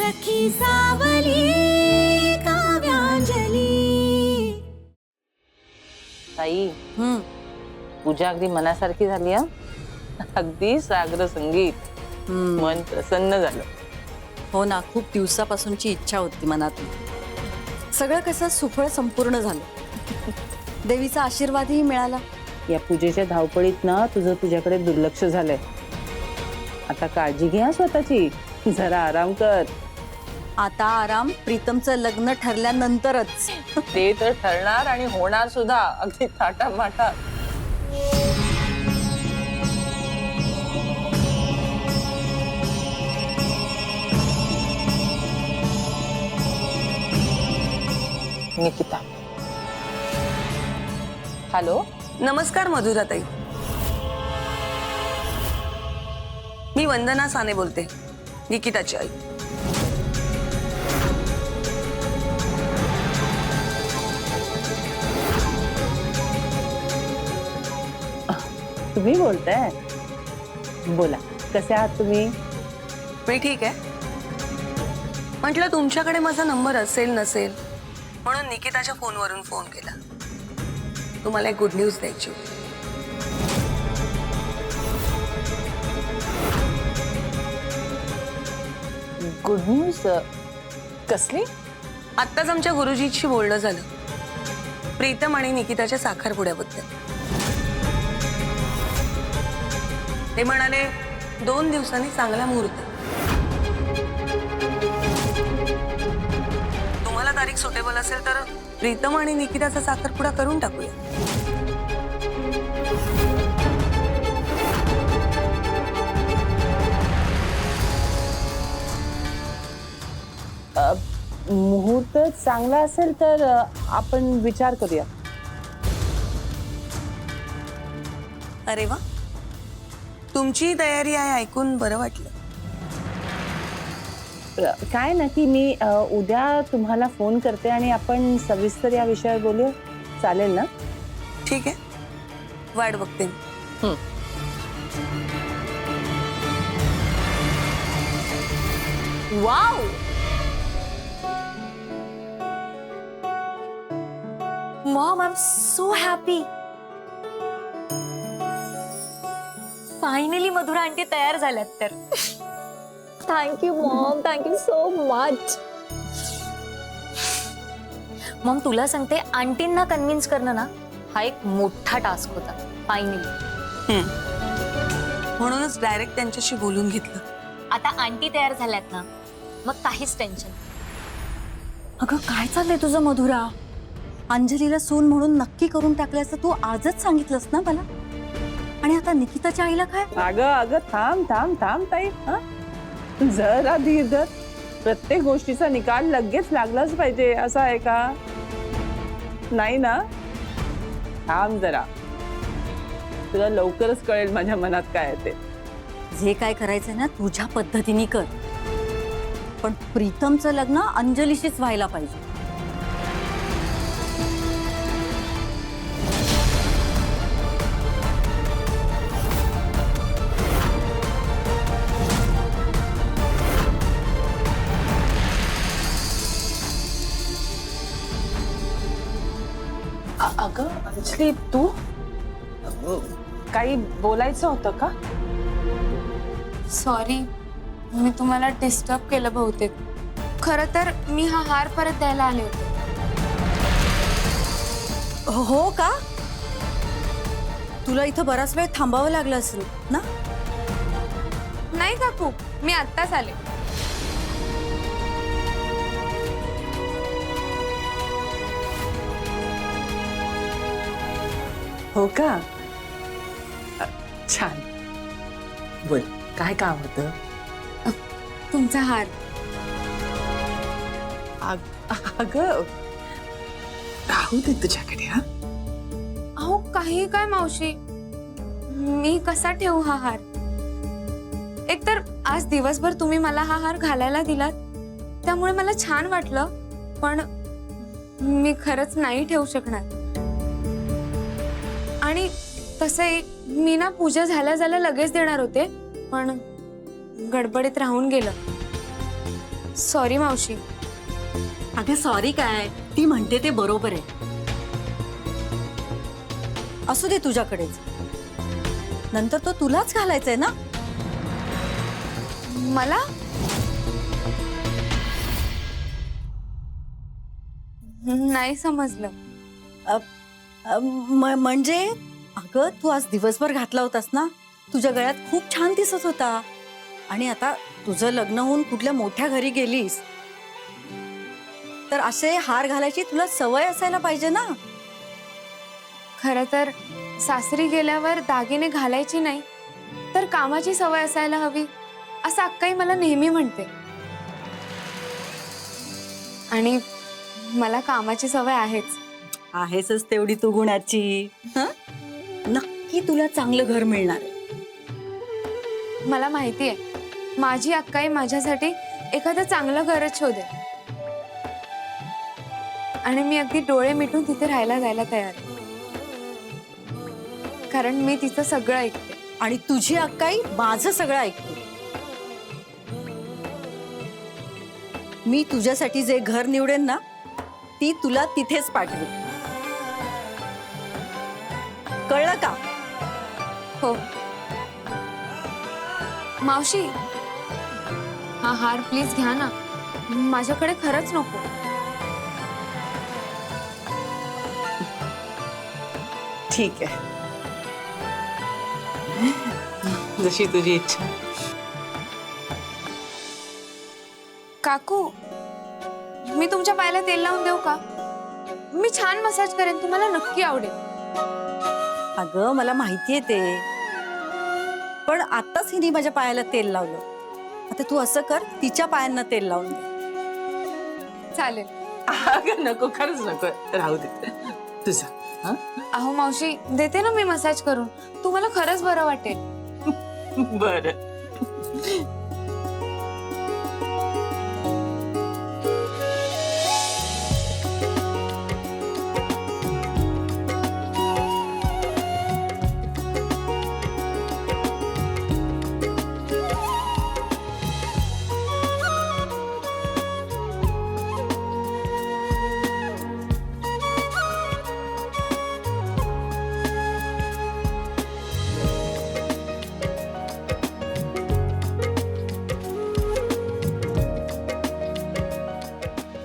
सखी सावली काव्यांजली। ताई पूजा अगदी मनासारखी झाली हा, अगदी सागर संगीत, मन प्रसन्न झालं। हो ना, खूप दिवसापासूनची इच्छा होती मनातली, सगळं कसं सुफळ संपूर्ण झालं। देवीचा आशीर्वादही मिळाला। या पूजेच्या धावपळीत ना तुझं तुझ्याकडे दुर्लक्ष झालंय। आता काळजी घे स्वतःची, जरा आराम कर। आता आराम प्रीतमचं लग्न ठरल्यानंतरच। ते तर ठरणार आणि होणार सुद्धा, अगदी थाटामाटात। निकिता, हॅलो। नमस्कार मधुराताई, मी वंदना साने बोलते, निकिताची आई। तुम्ही बोलताय? बोला, कसे आहात तुम्ही? मी ठीक आहे। म्हटलं तुमच्याकडे माझा नंबर असेल नसेल म्हणून निकिताच्या फोनवरून फोन केला। तुम्हाला एक गुड न्यूज द्यायची होती। Good news? कसली? आत्ताच आमच्या गुरुजींशी बोलणं झालं, प्रीतम आणि निकिताच्या साखरपुड्याबद्दल। ते म्हणाले 2 दिवसांनी चांगला मुहूर्त। तुम्हाला तारीख सुटेबल असेल तर प्रीतम आणि निकिताचा साखरपुडा करून टाकूया। मुहूर्त चांगला असेल तर आपण विचार करूया। अरे वा, तुमची तयारी आहे ऐकून बरं वाटलं। काय ना की मी उद्या तुम्हाला फोन करते आणि आपण सविस्तर या विषयावर बोलूया, चालेल ना? ठीक आहे, वाट बघते। Wow, Mom, I'm so happy. Finally Madhura aunty तयार झाल्यात तर। Thank you Maugham, thank you so much. Maugham तुला सांगते, आंटींना कन्व्हिन्स करणं ना हा एक मोठा टास्क होता फायनली। म्हणूनच डायरेक्ट त्यांच्याशी बोलून घेतलं। आता आंटी तयार झाल्यात ना, मग काहीच टेन्शन। अगं काय चाललंय तुझं मधुरा? अंजलीला सून म्हणून नक्की करून टाकल्याचं तू आजच सांगितलंस ना मला, आणि आता निकिताच्या आईला काय? अगं थांब थांब थांब ताई, जरा धीर धर। प्रत्येक गोष्टीचा निकाल लगेच लागलाच पाहिजे असं आहे का? नाही ना, थांब जरा, तुला लवकरच कळेल माझ्या मनात काय आहे ते। जे काय करायचंय ना तुझ्या पद्धतीने कर, पण प्रीतमचं लग्न अंजलीशीच व्हायला पाहिजे। अगं अंजली, तू काही बोलायचं होतं का? सॉरी, मी तुम्हाला डिस्टर्ब केलं बहुतेक। खरं तर मी हा हार परत द्यायला आले होते। हो का? तुला इथं बराच वेळ थांबावं लागलं असेल ना? नाही काकू, मी आत्ताच आले। हो का? छान, बोल काय काम होतं? तुमचा हार। अगं राहू दे तुझ्याकडे। हा, अहो काही काय मावशी, मी कसा ठेवू हा हार? एकतर आज दिवसभर तुम्ही मला हा हार घालायला दिलात, त्यामुळे मला छान वाटलं, पण मी खरंच नाही ठेवू शकणार। आणि तसंही मी ना पूजा झाल्या झाल्या लगेच देणार होते, पण गडबडीत राहून गेलं। सॉरी मावशी. अगं सॉरी काय, ती म्हणते ते बरोबर आहे. असू दे तुझ्याकडेच, नंतर तो तुलाच घालायचंय ना. मला नाही समजलं. म्हणजे अगं तू आज दिवसभर घातला होतास ना, तुझ्या गळ्यात खूप छान दिसत होता. आणि आता तुझं लग्न होऊन कुठल्या मोठ्या घरी गेलीस तर असे हार घालायची तुला सवय असायला पाहिजे ना. खरं तर सासरी गेल्यावर दागिने घालायची नाही तर कामाची सवय असायला हवी असं अक्काई मला नेहमी म्हणते. आणि मला कामाची सवय आहेसच तेवढी तू गुणाची. हं? नक्की तुला चांगलं घर मिळणार आहे. मला माहिती आहे माझी अक्काई माझ्यासाठी एखादं चांगलं घरच शोधेल. आणि मी अगदी डोळे मिटून तिथे राहायला जायला तयार आहे. कारण मी तिचं सगळं ऐकते. आणि तुझी अक्काई माझं सगळं ऐकते. मी तुझ्यासाठी जे घर निवडेन ना, ती तुला तिथेच पाठवेल. कळलं का? हो मावशी, हा हार प्लीज घ्या ना. माझ्याकडे खरंच नको. ठीक आहे, जशी तुझी इच्छा. काकू, मी तुमच्या पायाला तेल लावून देऊ का? मी छान मसाज करेन, तुम्हाला नक्की आवडेल. अगं मला माहितीये ते, पण आताच हिने माझ्या पायाला तेल लावलं. आता तू असं कर, तिच्या पायांना तेल लावून दे. चालेल. अगं नको, खरंच नको, राहू दे तुझं. हं? अहो मावशी, देते ना मी मसाज करून. तुम्हाला खरंच बरं वाटेल. बरं.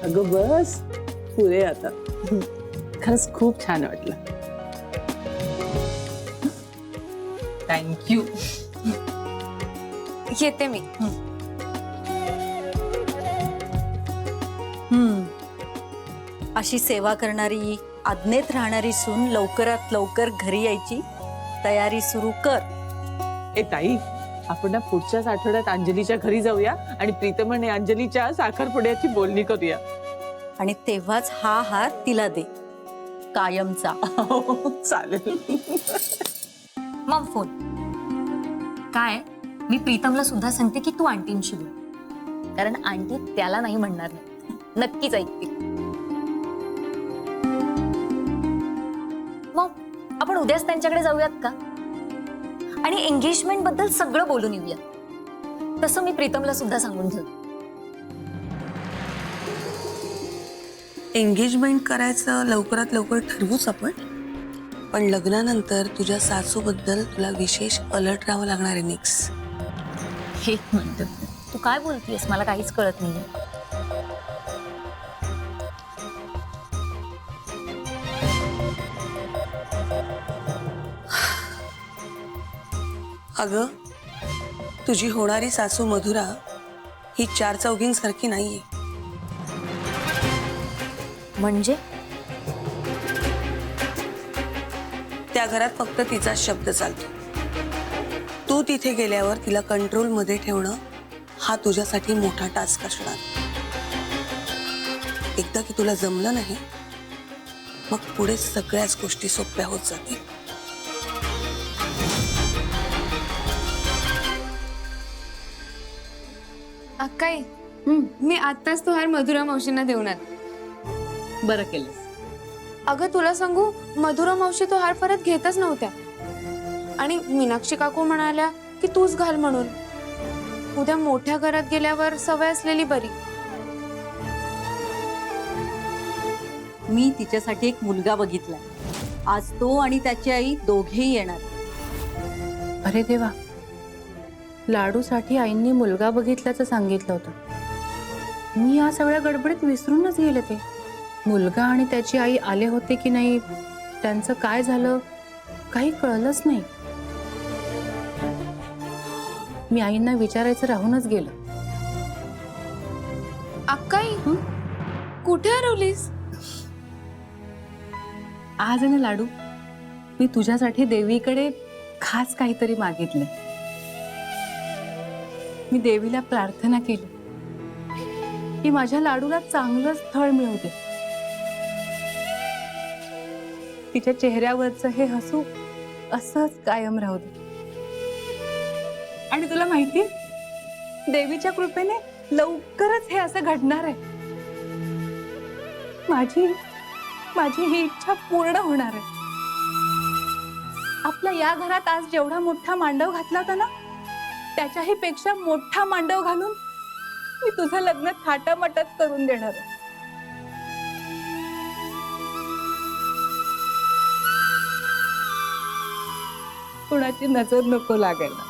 अगं बस, पुरे आता. खरंच खूप छान वाटलं. थँक्यू. येते मी. अशी सेवा करणारी, आज्ञेत राहणारी सून लवकरात लवकर घरी यायची तयारी सुरू कर. ए ताई, आपण ना पुढच्याच आठवड्यात अंजलीच्या घरी जाऊया आणि प्रीतम आणि अंजलीच्या साखरपुड्याची बोलणी करूया. आणि तेव्हाच हा हार तिला दे, कायमचा. चालेल. मग फोन काय, मी प्रीतमला सुद्धा सांगते की तू आंटींशी बोल, कारण आंटी त्याला नाही म्हणणार नाही, नक्कीच ऐकतील. मग आपण उद्याच त्यांच्याकडे जाऊयात का? आणि एंगेजमेंट बद्दल सगळं बोलून येऊया. तसं मी प्रीतमला सुद्धा सांगून ठेवते. एंगेजमेंट करायचं लवकरात लवकर ठरवूच आपण. पण लग्नानंतर तुझ्या सासूबद्दल तुला विशेष अलर्ट राहावं लागणार आहे निक्स. हे म्हणतो तू काय बोलतीयस, मला काहीच कळत नाही. अगं, तुझी होणारी सासू मधुरा ही चार चौघींसारखी नाहीये. म्हणजे त्या घरात फक्त तिचाच शब्द चालतो. तू तिथे गेल्यावर तिला कंट्रोलमध्ये ठेवणं हा तुझ्यासाठी मोठा टास्क असणार. एकदा की तुला जमलं नाही, मग पुढे सगळ्याच गोष्टी सोप्या होत जातील. अक्काई, मी आत्ताच तो हार मधुरा मावशींना देऊन आले. बरं केलं. अगं तुला सांगू, मधुरा मावशी तो हार परत घेतच नव्हत्या. आणि मीनाक्षी काकू म्हणाल्या की तूच घाल म्हणून. उद्या मोठ्या घरात गेल्यावर सवय असलेली बरी. मी तिच्यासाठी एक मुलगा बघितलाय. आज तो आणि त्याची आई दोघेही येणार. अरे देवा, लाडूसाठी आईंनी मुलगा बघितल्याचं सांगितलं होतं. मी या सगळ्या गडबडीत विसरूनच गेले. ते मुलगा आणि त्याची आई आले होते की नाही, त्यांचं काय झालं काही कळलंच नाही. मी आईंना विचारायचं राहूनच गेलं. अक्काई कुठे हरवलीस? आज आहे ना लाडू, मी तुझ्यासाठी देवीकडे खास काहीतरी मागितले. मी देवीला प्रार्थना केली की माझ्या लाडूला चांगलं स्थळ मिळू दे. तिच्या चेहऱ्यावरचं हे हसू असंच कायम राहू दे. आणि तुला माहिती, देवीच्या कृपेने लवकरच हे असं घडणार आहे. माझी ही इच्छा पूर्ण होणार आहे. आपल्या या घरात आज जेवढा मोठा मांडव घातला होता ना, त्याच्याही पेक्षा मोठा मांडव घालून मी तुझं लग्न थाटामाटात करून देणार आहे. कुणाची नजर नको लागायला.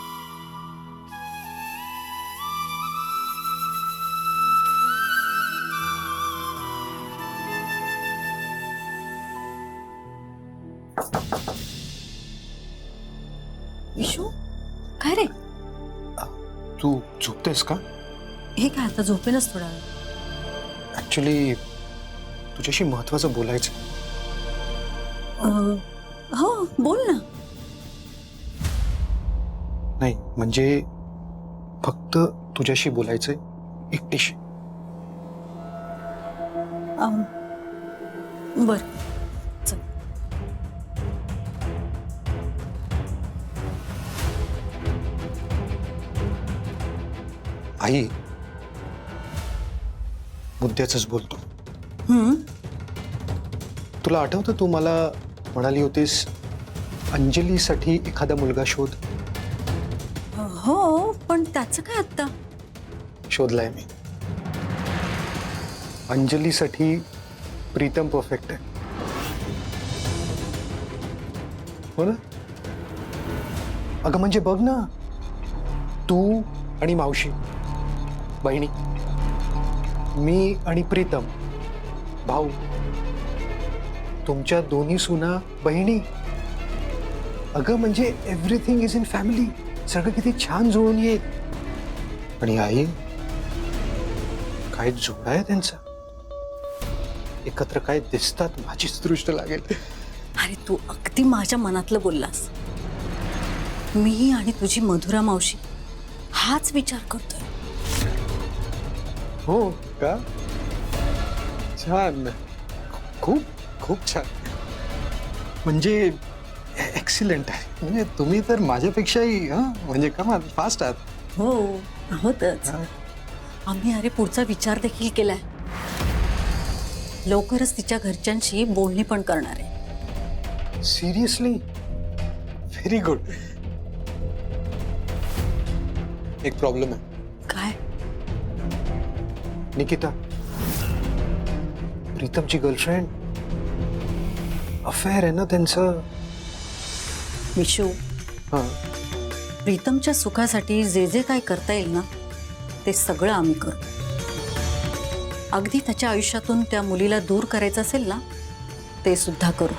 विशू, काय रे? तू झोपतेस का? हे काय आता झोपेनच थोडा वेळ. ऍक्च्युली तुझ्याशी महत्वाचं बोलायचं. हो, बोल ना. नाही म्हणजे फक्त तुझ्याशी बोलायचंय, एकटीशी. बर, चल. आई, मुद्द्याच बोलतो. तुला आठवतं, तू मला म्हणाली होतीस अंजलीसाठी एखादा मुलगा शोध. हो, पण त्याचं काय आता? शोधलाय मी. अंजलीसाठी प्रीतम परफेक्ट आहे. हो ना? अगं म्हणजे बघ ना, तू आणि मावशी बहिणी, मी आणि प्रीतम भाऊ, तुमच्या दोन्ही सुना बहिणी. अगं म्हणजे एव्हरीथिंग इज इन फॅमिली. सगळं किती छान जुळून येईल. आणि आई, काय जोडा आहे त्यांचा. एकत्र काय दिसतात, माझीच दृष्ट लागेल. अरे तू अगदी माझ्या मनातलं बोललास. मी आणि तुझी मधुरा मावशी हाच विचार करतोय. हो का? छान, खूप खूप छान. म्हणजे एक्सिलेंट आहे. म्हणजे तुम्ही तर माझ्यापेक्षाही म्हणजे कमाल फास्ट आहात. हो, आहोतच. आम्ही अरे पुढचा विचार देखील केलाय. लवकरच तिच्या घरच्यांशी बोलणी पण करणार आहे. सिरियसली? Very good. एक प्रॉब्लेम आहे. काय? निकिता, प्रीतमची गर्लफ्रेंड, अफेअर आहे ना त्यांचं. विशू, हां. प्रीतमच्या सुखासाठी जे जे काय करता येईल ना, ते सगळं आम्ही करू. अगदी त्याच्या आयुष्यातून त्या मुलीला दूर करायचं असेल ना, ते सुद्धा करू.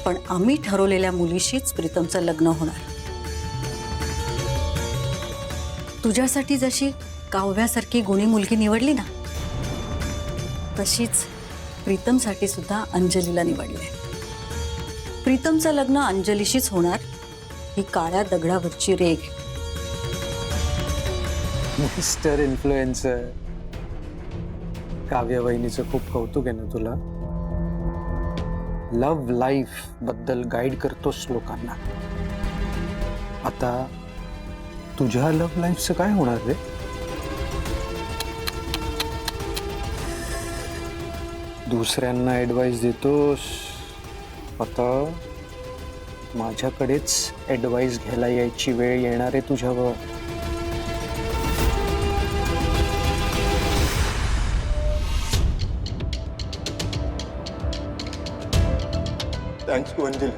पण आम्ही ठरवलेल्या मुलीशीच प्रीतमचं लग्न होणार. तुझ्यासाठी जशी काव्यासारखी गुणी मुलगी निवडली ना, तशीच प्रीतमसाठी सुद्धा अंजलीला निवडले. प्रीतमचं लग्न अंजलीशीच होणार, ही काळ्या दगडावरची रेघ. Mister influencer. काव्य वहिनीचं खूप कौतुक आहे ना तुला. लव्ह लाईफ बद्दल गाईड करतोस लोकांना. आता तुझ्या लव्ह लाईफचं काय होणार रे? दुसऱ्यांना ऍडवाइस देतोस, आता माझ्याकडेच ऍडवाइस घ्यायला यायची वेळ येणार आहे तुझ्यावर. Thanks to Anjali.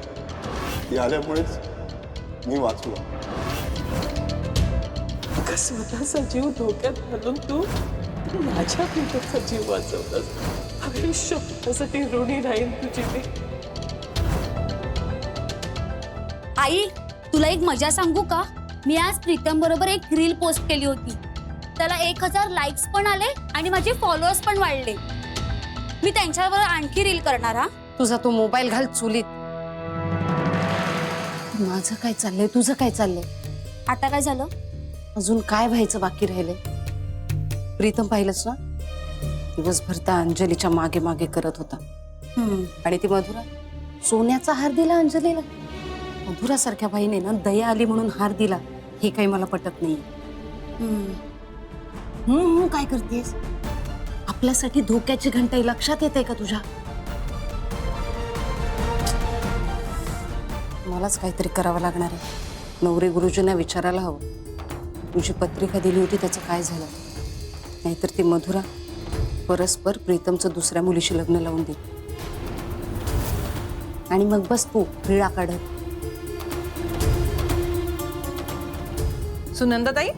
ती आल्यामुळेच मी वाचलो. स्वतःचा जीव धोक्यात घालून तू माझ्या प्रीतमचा जीव वाचवलास. आयुष्य त्यासाठी ऋणी राहील तुझी मी. आई, तुला एक मजा सांगू का? मी आज प्रीतम बरोबर एक रील पोस्ट केली होती. त्याला 1000 लाईक्स पण आले आणि माझे फॉलोअर्स पण वाढले. मी त्यांच्याबरोबर आणखी रील करणार. हा, तुझा तो मोबाईल घाल चुलीत. माझं काय चाललंय, तुझं काय चाललंय? आता काय झालं? अजून काय व्हायचं बाकी राहिले? प्रीतम पाहिलंच ना, दिवसभर त्या अंजलीच्या मागे मागे करत होता. आणि ती मधुरा सोन्याचा हार दिला अंजलीला. मधुरा सारख्या बाईने ना दया आली म्हणून हार दिला, हे काही मला पटत नाही. काय करतेस? आपल्यासाठी धोक्याची घंटाई लक्षात येते का तुझ्या? मलाच काहीतरी करावं लागणार आहे. नवरे गुरुजींना विचारायला हवं, तुझी पत्रिका दिली होती त्याचं काय झालं. नाहीतर ती मधुरा परस्पर प्रीतमचं दुसऱ्या मुलीशी लग्न लावून दे. आणि मग बस तू रिळा काढत. सुनंदाताई,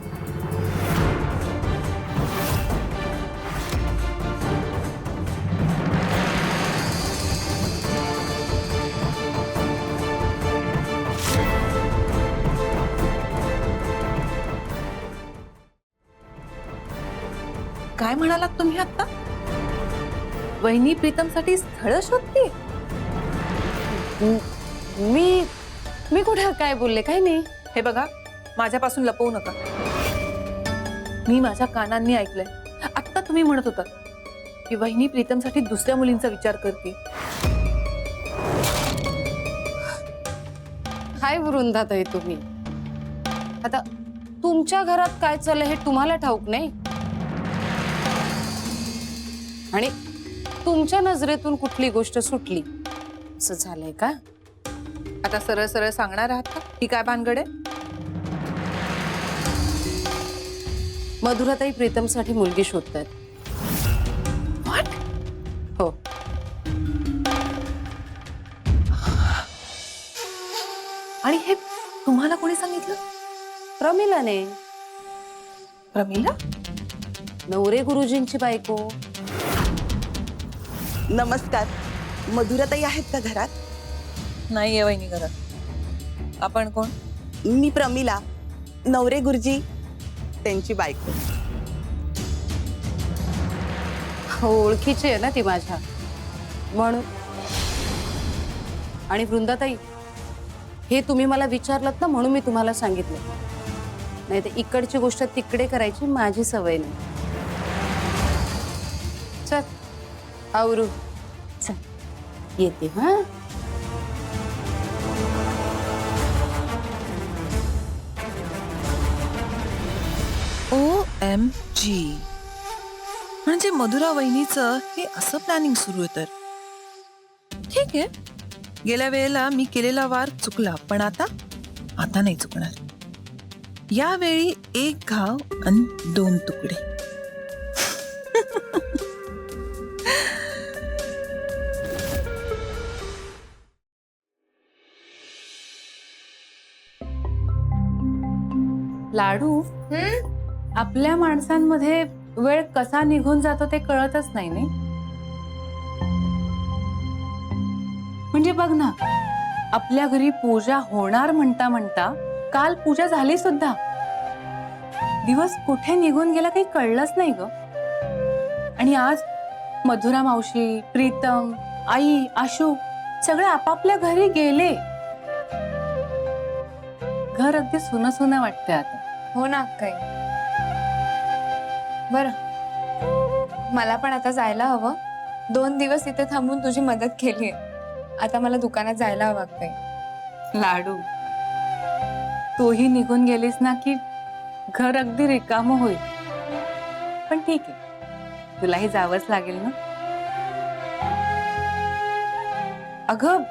काय म्हणालात तुम्ही आता? वहिनी प्रीतमसाठी स्थळ शोधते? मी कुठे काय बोलले? काय नाही. हे बघा, माझ्यापासून लपवू नका. मी माझ्या कानांनी ऐकलंय. आत्ता तुम्ही म्हणत होता की वहिनी प्रीतमसाठी दुसऱ्या मुलींचा विचार करते. काय वृंदाताई तुम्ही? आता तुमच्या घरात काय चाललंय हे तुम्हाला ठाऊक नाही, आणि तुमच्या नजरेतून कुठली गोष्ट सुटली असं झालंय का? आता सरळ सरळ सांगणार आहात का ही काय भानगड आहे? मधुराताई प्रीतमसाठी मुलगी शोधतायत. हो. आणि हे तुम्हाला कोणी सांगितलं? प्रमिलाने. प्रमिला? नवरे गुरुजींची बायको. नमस्कार, मधुराताई आहेत का घरात? नाहीये वहिनी घरात. आपण कोण? मी प्रमिला, नवरे गुरुजी त्यांची बायको. ओळखीची आहे ना ती माझ्या, म्हणून. आणि वृंदाताई, हे तुम्ही मला विचारलत ना म्हणून मी तुम्हाला सांगितलं. नाही तर इकडची गोष्ट तिकडे करायची माझी सवय नाही. चल आवरू. चल येते. हा, OMG, म्हणजे मधुरा वहिनीचं हे असं प्लॅनिंग सुरू आहे. तर ठीक आहे, गेल्या वेळेला मी केलेला वार चुकला, पण आता नाही चुकणार. यावेळी 1 घाव आणि 2 तुकडे. लाडू, आपल्या माणसांमध्ये वेळ कसा निघून जातो ते कळतच नाही. नाही म्हणजे बघ ना, आपल्या घरी पूजा होणार म्हणता म्हणता काल पूजा झाली सुद्धा. दिवस कुठे निघून गेला काही कळलंच नाही ग. आणि आज मधुरा मावशी, प्रीतम, आई, आशू सगळे आपापल्या घरी गेले. घर अगदी सुनं सुनं वाटतंय आता. हो ना काही. बर, मला पण आता जायला हवं. 2 दिवस इथे थांबून तुझी मदत केली. आता मला दुकानात जायला हवं काही. लाडू, तूही निघून गेलीस ना की घर अगदी रिकामं होईल. पण ठीक आहे, तुलाही जावंच लागेल ना. अगं,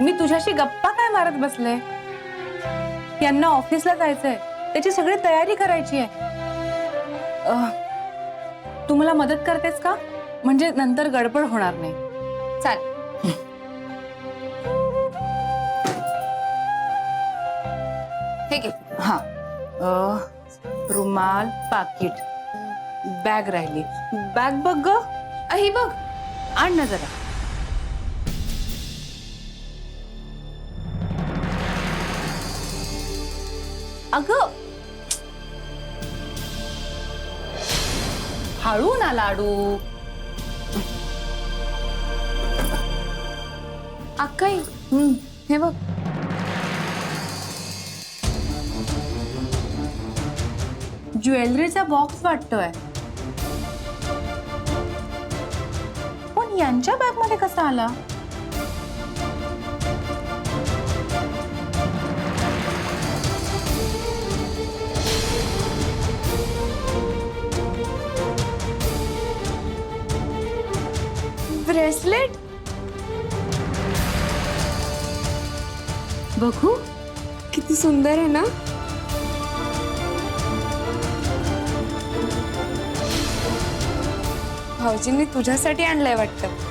मी तुझ्याशी गप्पा काय मारत बसले. यांना ऑफिसला जायचंय, त्याची सगळी तयारी करायची आहे. तू मला मदत करतेस का? म्हणजे नंतर गडबड होणार नाही. चाल. हे घे. हा रुमाल, पाकिट, बॅग राहिली. बॅग बघ ग, ही बघ. आण ना जरा. अगं हळू ना लाडू. अक्काई हे बघ. ज्वेलरीचा बॉक्स वाटतोय, पण यांच्या बॅग मध्ये कसा आला? ब्रेसलेट बघू. किती सुंदर आहे ना. भाऊजींनी तुझ्यासाठी आणलंय वाटतं.